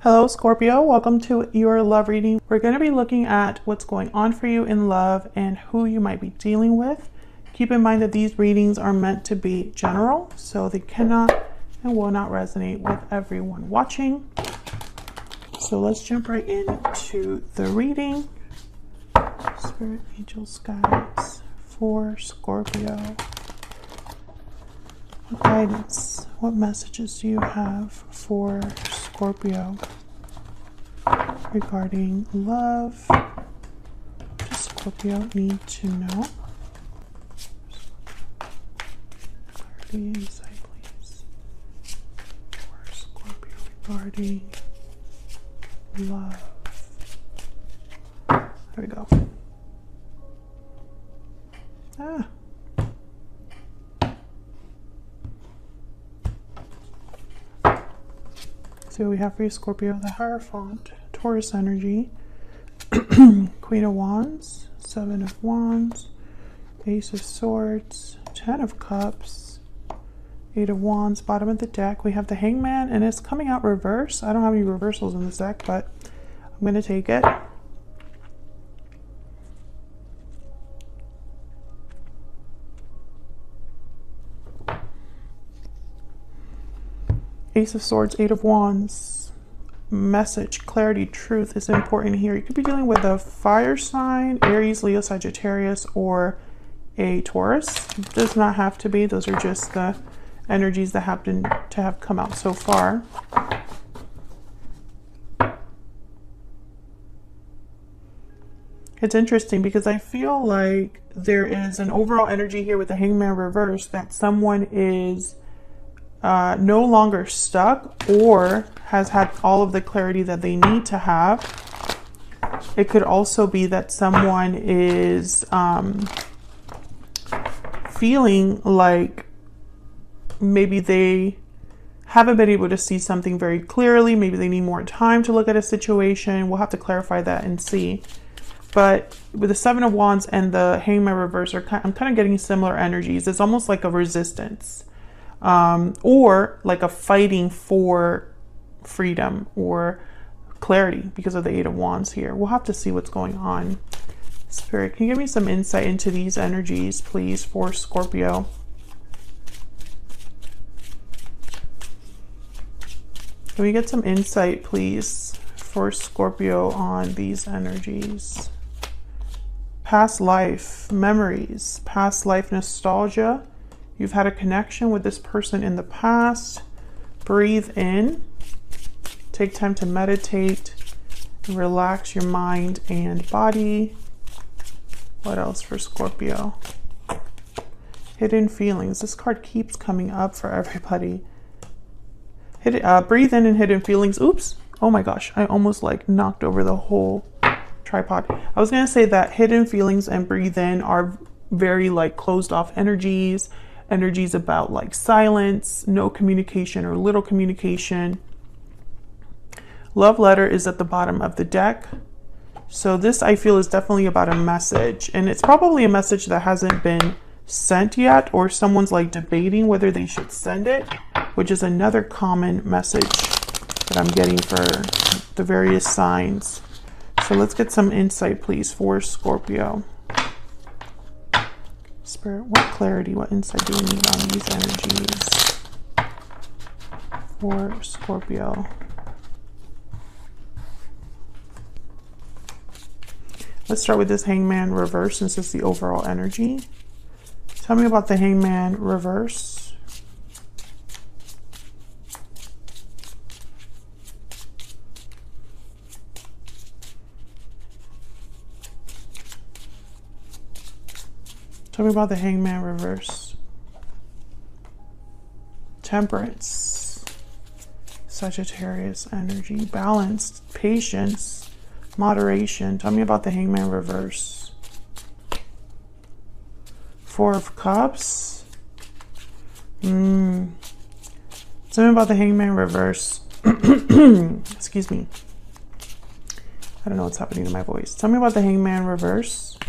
Hello Scorpio, welcome to your love reading. We're going to be looking at what's going on for you in love and who you might be dealing with. Keep in mind that these readings are meant to be general, so they cannot and will not resonate with everyone watching. So let's jump right into the reading. Spirit, angels, guides for Scorpio. What guidance, what messages do you have for Scorpio regarding love? What does Scorpio need to know? Clarity, insight, please. For Scorpio regarding love. There we go. So what we have for you, Scorpio, the Hierophant, Taurus energy, Queen of Wands, Seven of Wands, Ace of Swords, Ten of Cups, Eight of Wands. Bottom of the deck, we have the Hangman, and it's coming out reverse. I don't have any reversals in this deck, but I'm going to take it. Ace of Swords, Eight of Wands. Message, clarity, truth is important here. You could be dealing with a fire sign, Aries, Leo, Sagittarius, or a Taurus. It does not have to be. Those are just the energies that happen to have come out so far. It's interesting because I feel like there is an overall energy here with the Hangman reverse that someone is no longer stuck or has had all of the clarity that they need to have. It could also be that someone is feeling like maybe they haven't been able to see something very clearly. Maybe they need more time to look at a situation. We'll have to clarify that and see. But with the Seven of Wands and the Hangman reverse, I'm kind of getting similar energies. It's almost like a resistance. Or like a fighting for freedom or clarity because of the Eight of Wands here. We'll have to see what's going on. Spirit, can you give me some insight into these energies, please, for Scorpio? Can we get some insight, please, for Scorpio on these energies? Past life memories, past life nostalgia. You've had a connection with this person in the past. Breathe in. Take time to meditate and relax your mind and body. What else for Scorpio? Hidden feelings. This card keeps coming up for everybody. Breathe in and hidden feelings. Oops. Oh my gosh. I almost like knocked over the whole tripod. I was going to say that hidden feelings and breathe in are very like closed off energies. Energies about like silence, no communication or little communication. Love letter is at the bottom of the deck. So this I feel is definitely about a message, and it's probably a message that hasn't been sent yet, or someone's like debating whether they should send it, which is another common message that I'm getting for the various signs. So let's get some insight, please, for Scorpio. Spirit, what clarity, what insight do we need on these energies for Scorpio? Let's start with this Hangman reverse since it's the overall energy. Tell me about the Hangman reverse. Tell me about the Hangman reverse. Temperance. Sagittarius energy. Balanced. Patience. Moderation. Tell me about the Hangman reverse. Four of Cups. Tell me about the Hangman reverse. Excuse me. I don't know what's happening to my voice. Tell me about the Hangman reverse.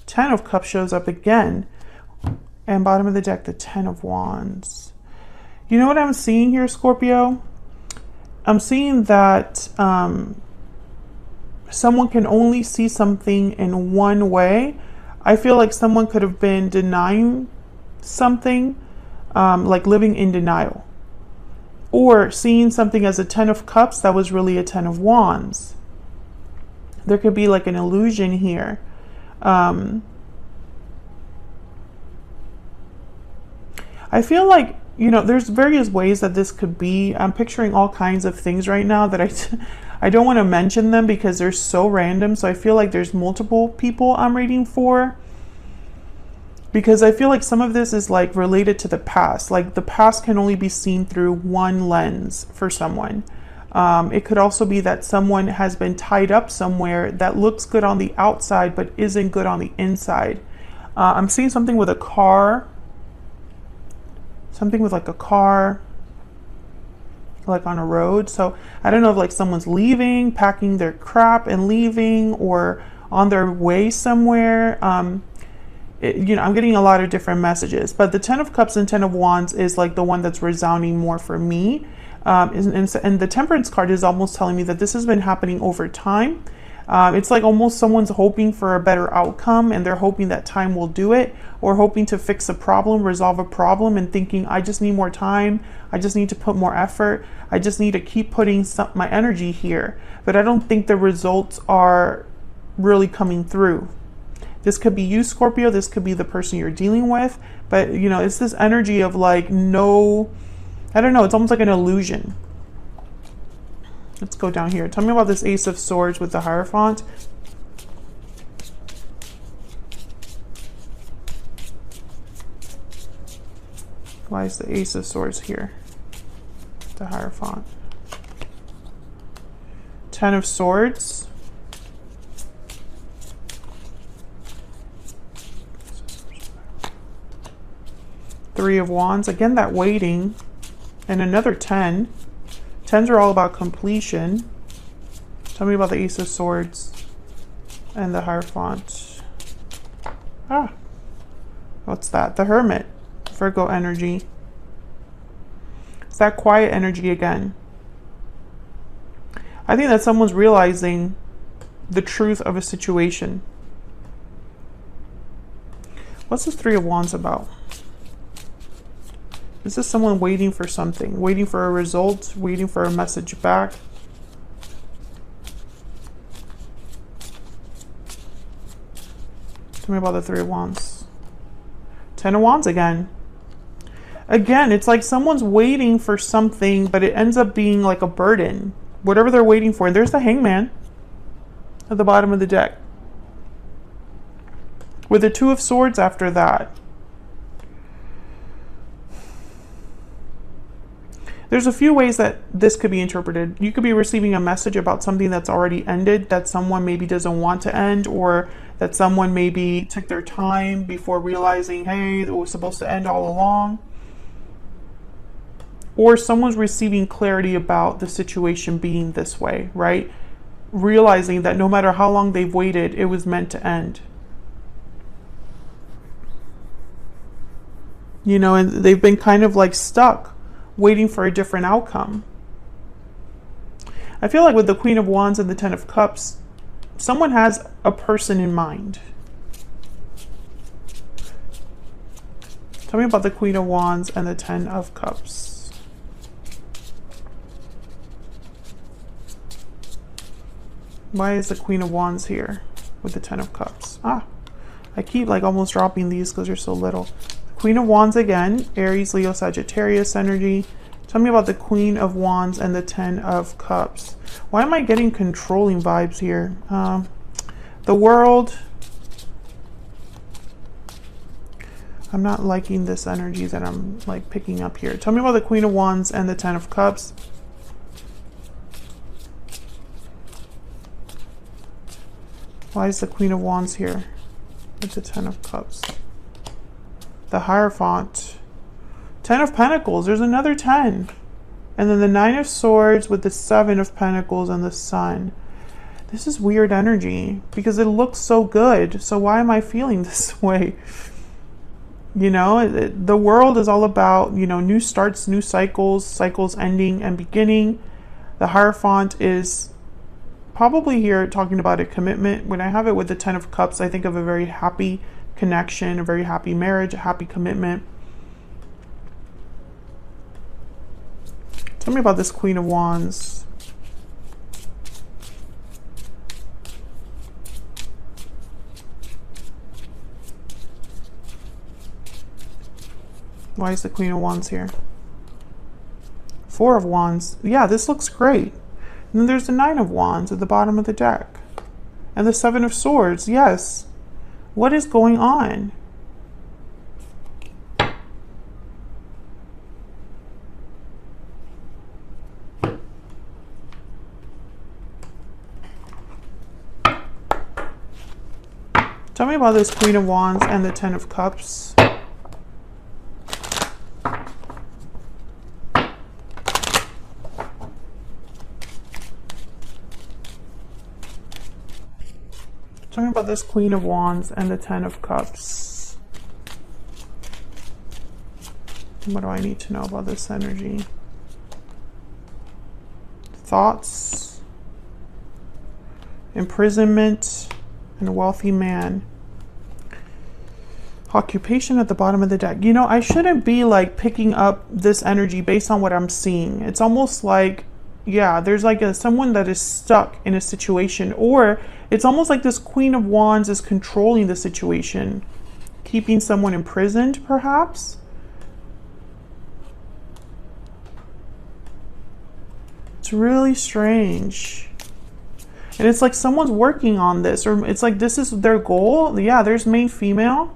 Ten of Cups shows up again. And bottom of the deck, the Ten of Wands. You know what I'm seeing here, Scorpio? I'm seeing that someone can only see something in one way. I feel like someone could have been denying something, like living in denial, or seeing something as a 10 of cups that was really a 10 of wands. There could be like an illusion here. I feel like, there's various ways that this could be. I'm picturing all kinds of things right now that I don't want to mention them because they're so random. So I feel like there's multiple people I'm reading for, because I feel like some of this is like related to the past. Like the past can only be seen through one lens for someone. It could also be that someone has been tied up somewhere that looks good on the outside but isn't good on the inside. I'm seeing something with a car. Something with like a car, like on a road. So I don't know if like someone's leaving, packing their crap and leaving, or on their way somewhere. I'm getting a lot of different messages, but the 10 of cups and 10 of wands is like the one that's resounding more for me. And the temperance card is almost telling me that this has been happening over time. It's like almost someone's hoping for a better outcome, and they're hoping that time will do it, or hoping to fix a problem, resolve a problem, and thinking, I just need more time. I just need to put more effort. I just need to keep putting my energy here. But I don't think the results are really coming through. This could be you, Scorpio. This could be the person you're dealing with. But, it's this energy of like, no, I don't know. It's almost like an illusion. Let's go down here. Tell me about this Ace of Swords with the Hierophant. Why is the Ace of Swords here? The Hierophant. 10 of Swords. Three of Wands. Again, that waiting. And another 10. 10s are all about completion. Tell me about the Ace of Swords and the Hierophant. What's that? The Hermit. Virgo energy. It's that quiet energy again. I think that someone's realizing the truth of a situation. What's this Three of Wands about? Is this someone waiting for something? Waiting for a result? Waiting for a message back? Tell me about the Three of Wands. 10 of Wands again. Again, it's like someone's waiting for something, but it ends up being like a burden. Whatever they're waiting for. And there's the Hangman at the bottom of the deck, with the Two of Swords after that. There's a few ways that this could be interpreted. You could be receiving a message about something that's already ended, that someone maybe doesn't want to end, or that someone maybe took their time before realizing, hey, it was supposed to end all along. Or someone's receiving clarity about the situation being this way, right? Realizing that no matter how long they've waited, it was meant to end. And they've been kind of like stuck, waiting for a different outcome. I feel like with the Queen of Wands and the 10 of Cups, someone has a person in mind. Tell me about the Queen of Wands and the 10 of Cups. Why is the Queen of Wands here with the 10 of Cups? I keep like almost dropping these because they're so little. Queen of Wands again, Aries, Leo, Sagittarius energy. Tell me about the Queen of Wands and the 10 of Cups. Why am I getting controlling vibes here? The World. I'm not liking this energy that I'm like picking up here. Tell me about the Queen of Wands and the 10 of Cups. Why is the Queen of Wands here with the 10 of Cups? The Hierophant. 10 of Pentacles. There's another 10. And then the 9 of Swords with the 7 of Pentacles and the Sun. This is weird energy because it looks so good. So why am I feeling this way? The World is all about, new starts, new cycles, cycles ending and beginning. The Hierophant is probably here talking about a commitment. When I have it with the Ten of Cups, I think of a very happy connection, a very happy marriage, a happy commitment. Tell me about this Queen of Wands. Why is the Queen of Wands here? Four of Wands. Yeah, this looks great. And then there's the Nine of Wands at the bottom of the deck. And the Seven of Swords. Yes. What is going on? Tell me about this Queen of Wands and the Ten of Cups. Tell me about this Queen of Wands and the Ten of Cups. What do I need to know about this energy? Thoughts, imprisonment, and a wealthy man. Occupation at the bottom of the deck. You know, I shouldn't be like picking up this energy based on what I'm seeing. It's almost like, yeah, there's like someone that is stuck in a situation, or it's almost like this Queen of Wands is controlling the situation, keeping someone imprisoned, perhaps. It's really strange. And it's like someone's working on this, or it's like this is their goal. Yeah, there's main female.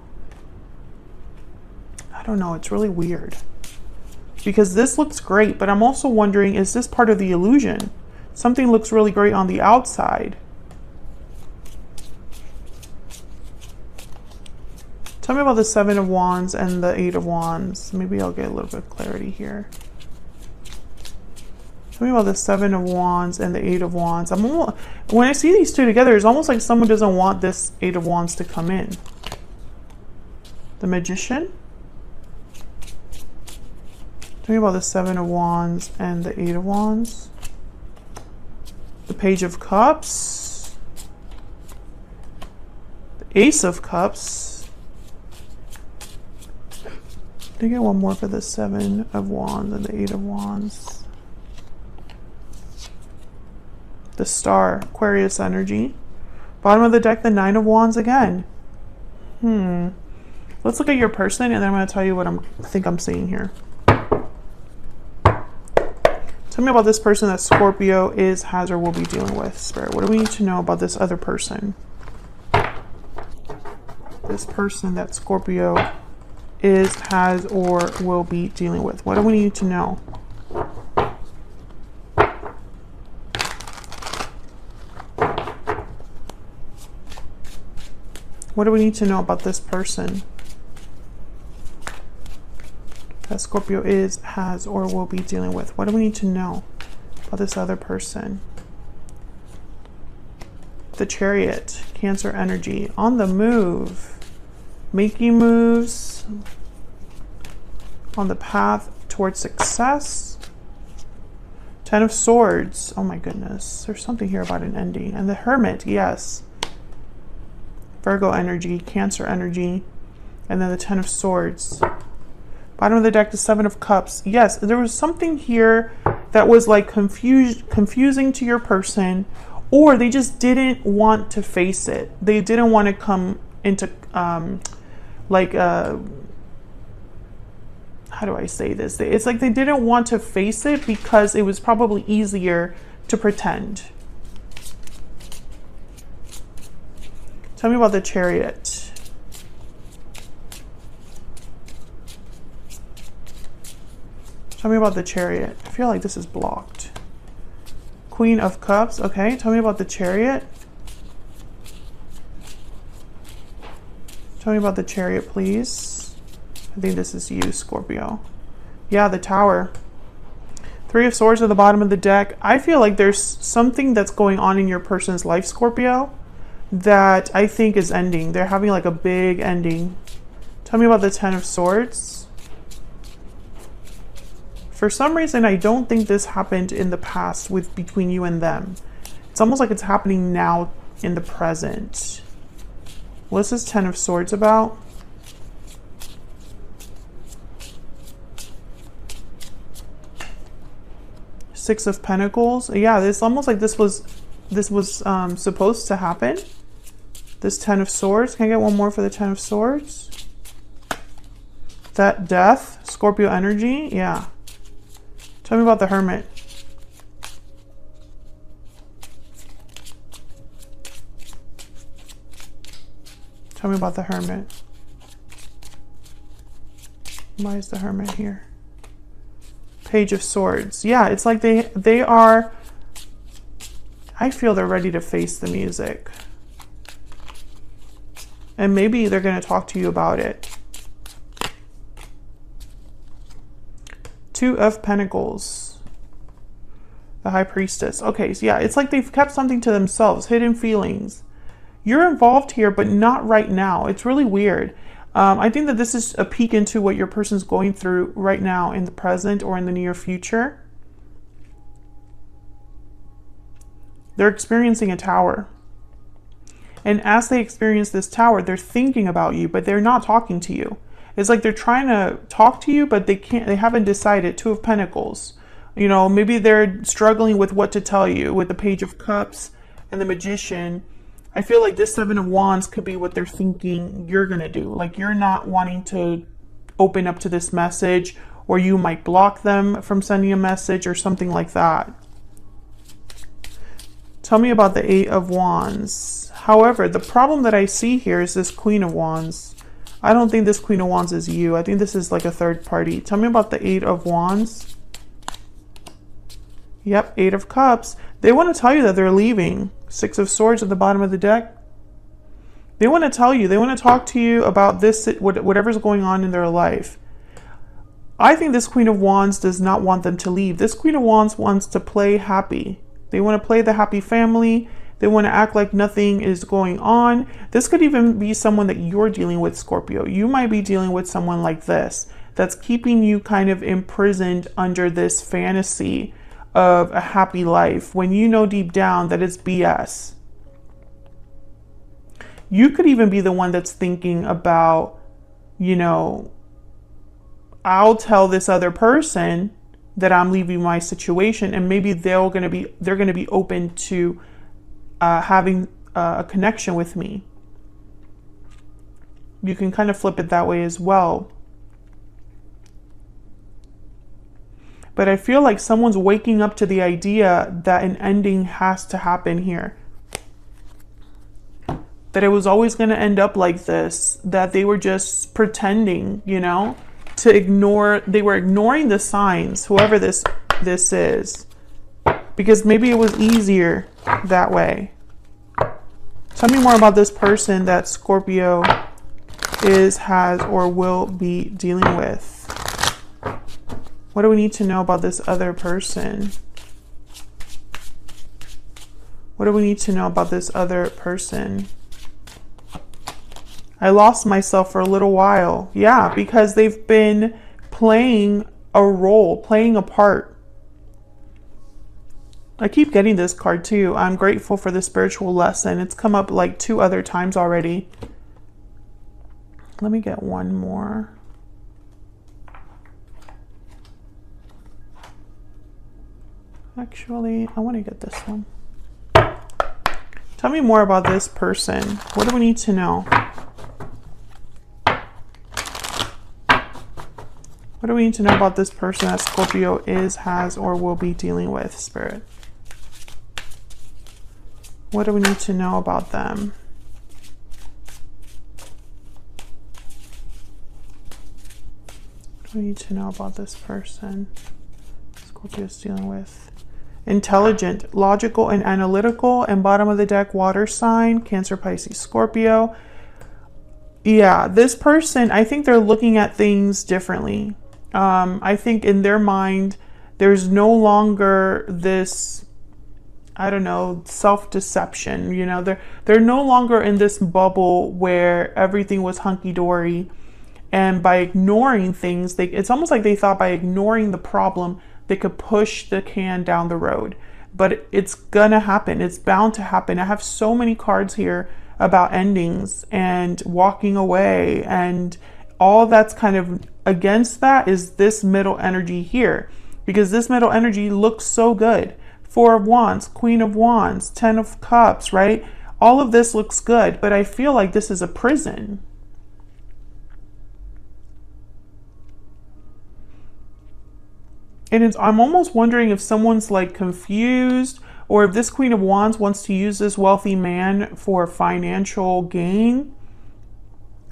I don't know, it's really weird. Because this looks great, but I'm also wondering, is this part of the illusion? Something looks really great on the outside. Tell me about the Seven of Wands and the Eight of Wands. Maybe I'll get a little bit of clarity here. Tell me about the Seven of Wands and the Eight of Wands. When I see these two together, it's almost like someone doesn't want this Eight of Wands to come in. The Magician. Tell me about the Seven of Wands and the Eight of Wands. The Page of Cups. The Ace of Cups. Can I get one more for the Seven of Wands and the Eight of Wands? The Star, Aquarius energy. Bottom of the deck, the Nine of Wands again. Let's look at your person, and then I'm going to tell you what I think I'm seeing here. Tell me about this person that Scorpio is, has, or will be dealing with. Spirit, what do we need to know about this other person? This person that Scorpio is, has, or will be dealing with. What do we need to know? What do we need to know about this person that Scorpio is, has, or will be dealing with? What do we need to know about this other person? The Chariot, Cancer energy, on the move, making moves, on the path towards success. Ten of Swords, oh my goodness, there's something here about an ending. And the Hermit, yes. Virgo energy, Cancer energy, and then the Ten of Swords. Bottom of the deck, the Seven of Cups. Yes, there was something here that was like confusing to your person, or they just didn't want to face it. They didn't want to come into how do I say this? It's like they didn't want to face it because it was probably easier to pretend. Tell me about the Chariot. Tell me about the Chariot. I feel like this is blocked. Queen of Cups. Okay, tell me about the Chariot. Tell me about the Chariot, please. I think this is you, Scorpio. Yeah, the Tower. Three of Swords at the bottom of the deck. I feel like there's something that's going on in your person's life, Scorpio, that I think is ending. They're having like a big ending. Tell me about the Ten of Swords. For some reason, I don't think this happened in the past between you and them. It's almost like it's happening now in the present. What's this Ten of Swords about? Six of Pentacles. Yeah, it's almost like this was supposed to happen. This Ten of Swords. Can I get one more for the Ten of Swords? That Death, Scorpio energy. Yeah. Tell me about the Hermit. Tell me about the Hermit. Why is the Hermit here? Page of Swords. Yeah, it's like they are, I feel they're ready to face the music. And maybe they're going to talk to you about it. Two of Pentacles. The High Priestess. Okay, so yeah, it's like they've kept something to themselves, hidden feelings. You're involved here, but not right now. It's really weird. I think that this is a peek into what your person's going through right now in the present or in the near future. They're experiencing a tower. And as they experience this tower, they're thinking about you, but they're not talking to you. It's like they're trying to talk to you, but they haven't decided. Two of Pentacles. You know, maybe they're struggling with what to tell you with the Page of Cups and the Magician. I feel like this Seven of Wands could be what they're thinking you're going to do. Like you're not wanting to open up to this message, or you might block them from sending a message or something like that. Tell me about the Eight of Wands. However, the problem that I see here is this Queen of Wands. I don't think this Queen of Wands is you. I think this is like a third party. Tell me about the Eight of Wands. Yep, Eight of Cups. They want to tell you that they're leaving. Six of Swords at the bottom of the deck. They want to tell you. They want to talk to you about this, whatever's going on in their life. I think this Queen of Wands does not want them to leave. This Queen of Wands wants to play happy. They want to play the happy family. They want to act like nothing is going on. This could even be someone that you're dealing with, Scorpio. You might be dealing with someone like this that's keeping you kind of imprisoned under this fantasy of a happy life when you know deep down that it's BS. You could even be the one that's thinking about, you know, I'll tell this other person that I'm leaving my situation, and maybe they're going to be open to having a connection with me. You can kind of flip it that way as well. But I feel like someone's waking up to the idea that an ending has to happen here. That it was always going to end up like this. That they were just pretending, you know, to ignore. They were ignoring the signs, whoever this is. Because maybe it was easier that way. Tell me more about this person that Scorpio has, or will be dealing with. What do we need to know about this other person? What do we need to know about this other person? I lost myself for a little while. Yeah, because they've been playing a role, playing a part. I keep getting this card too. I'm grateful for the spiritual lesson. It's come up like 2 other times already. Let me get one more. Actually, I want to get this one. Tell me more about this person. What do we need to know? What do we need to know about this person that Scorpio has, or will be dealing with, Spirit? What do we need to know about them? What do we need to know about this person Scorpio is dealing with? Intelligent, logical, and analytical, and bottom of the deck, water sign, Cancer, Pisces, Scorpio. Yeah, this person, I think they're looking at things differently. I think in their mind, there's no longer this, I don't know, self-deception. You know, they're no longer in this bubble where everything was hunky-dory And by ignoring things, it's almost like they thought by ignoring the problem, they could push the can down the road. But it's gonna happen. It's bound to happen. I have so many cards here about endings and walking away, and all that's kind of against that is this middle energy here, because this middle energy looks so good. Four of Wands, Queen of Wands, 10 of Cups, right? All of this looks good, but I feel like this is a prison. And I'm almost wondering if someone's like confused, or if this Queen of Wands wants to use this wealthy man for financial gain.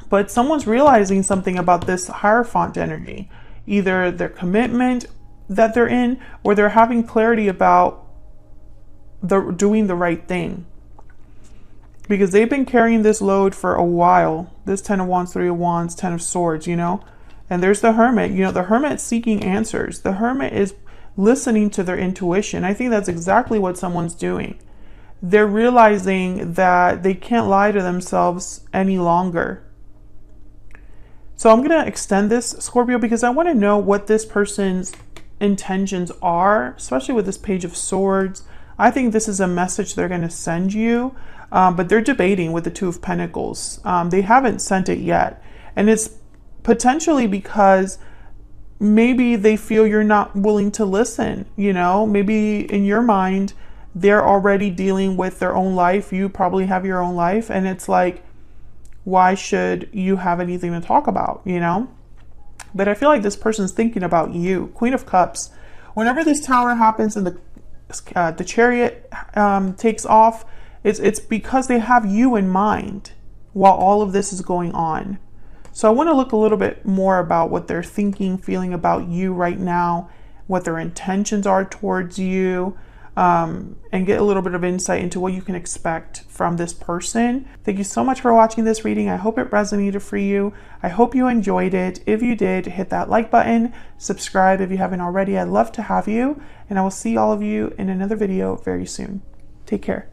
But someone's realizing something about this Hierophant energy. Either their commitment that they're in, or they're having clarity about doing the right thing. Because they've been carrying this load for a while. This 10 of Wands, 3 of Wands, 10 of Swords, you know. And there's the Hermit. You know, the Hermit's seeking answers. The Hermit is listening to their intuition. I think that's exactly what someone's doing. They're realizing that they can't lie to themselves any longer. So I'm going to extend this, Scorpio, because I want to know what this person's intentions are, especially with this Page of Swords. I think this is a message they're going to send you, but they're debating with the Two of Pentacles. They haven't sent it yet. And it's potentially because maybe they feel you're not willing to listen. You know, maybe in your mind, they're already dealing with their own life. You probably have your own life. And it's like, why should you have anything to talk about, you know? But I feel like this person's thinking about you. Queen of Cups. Whenever this Tower happens and the Chariot takes off, it's because they have you in mind while all of this is going on. So I want to look a little bit more about what they're thinking, feeling about you right now, what their intentions are towards you, and get a little bit of insight into what you can expect from this person. Thank you so much for watching this reading. I hope it resonated for you. I hope you enjoyed it. If you did, hit that like button, subscribe if you haven't already. I'd love to have you, and I will see all of you in another video very soon. Take care.